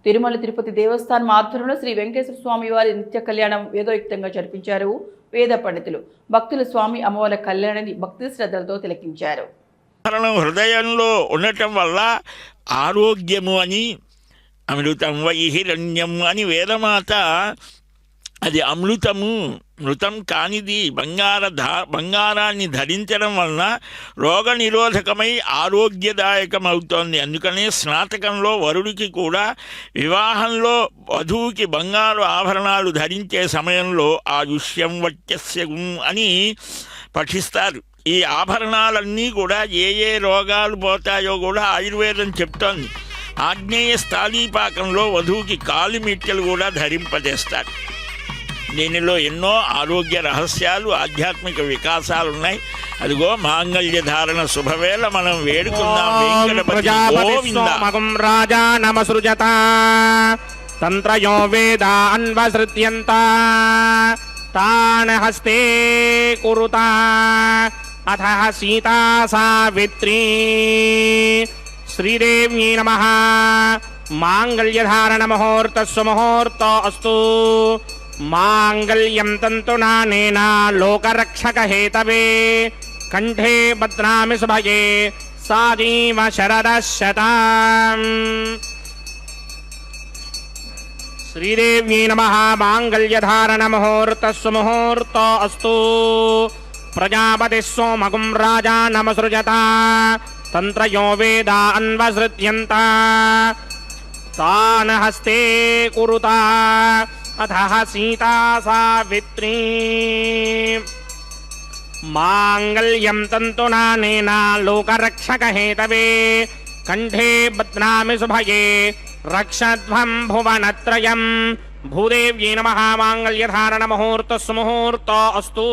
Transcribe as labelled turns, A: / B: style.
A: తిరుమల తిరుపతి దేవస్థానం ఆధ్వర్యంలో శ్రీ వెంకటేశ్వర స్వామి వారి నిత్య కళ్యాణం వేదోక్తంగా జరిపించారు వేద పండితులు. భక్తులు స్వామి అమ్మవారి కళ్యాణాన్ని భక్తి శ్రద్ధలతో తిలకించారు.
B: హృదయంలో ఉండటం వల్ల ఆరోగ్యము అని, అమృతం వై హిరణ్యం అని వేదమాత, అది అమృతము, మృతం కానిది, బంగారాన్ని ధరించడం వలన రోగ నిరోధకమై ఆరోగ్యదాయకం అవుతోంది. అందుకనే స్నాతకంలో వరుడికి కూడా వివాహంలో వధువుకి బంగారు ఆభరణాలు ధరించే సమయంలో ఆయుష్యం వత్యస్యం అని పఠిస్తారు. ఈ ఆభరణాలన్నీ కూడా ఏ రోగాలు పోతాయో కూడా ఆయుర్వేదం చెప్తోంది. ఆగ్నేయ స్థాళీపాకంలో వధువుకి కాలిమిట్టెలు కూడా ధరింపజేస్తారు. దీనిలో ఎన్నో ఆరోగ్య రహస్యాలు, ఆధ్యాత్మిక వికాసాలు ఉన్నాయి. అదిగో మాంగళ్య ధారణ శుభవేళ మనం వేడుకుందాం.
C: రాజా నమసృజత తంత్రయో వేద అన్వసృత్యంత తాన్ హస్తే కురుత అథ సీతా సావిత్రీ. శ్రీదేవ్యై నమః. మాంగళ్యధారణ ముహూర్తస్సు ముహూర్తో అస్తు. మాంగళ్యం తంతునానేన లోకరక్షక హేతవే కంఠే బధ్నామి శుభగే సాదీవ శరదశతాం. శ్రీదేవ్యై నమః. మాంగళ్యధారణ ముహూర్తస్సు ముహూర్తో అస్తు. ప్రజాపతి సోమగుం రాజా నమసృజత తంత్రయో వేద అన్వసృత్యంత తాన్ హస్తే కురుత అథ సీతా సావిత్రీ. మాంగళ్యం తంతునానేన లోకరక్షక హేతవే కంఠే బధ్నామి శుభగే రక్షధ్వం భువనత్రయం. భూదేవ్యై నమః. మాంగళ్యధారణ ముహూర్తస్సు ముహూర్తో అస్తు.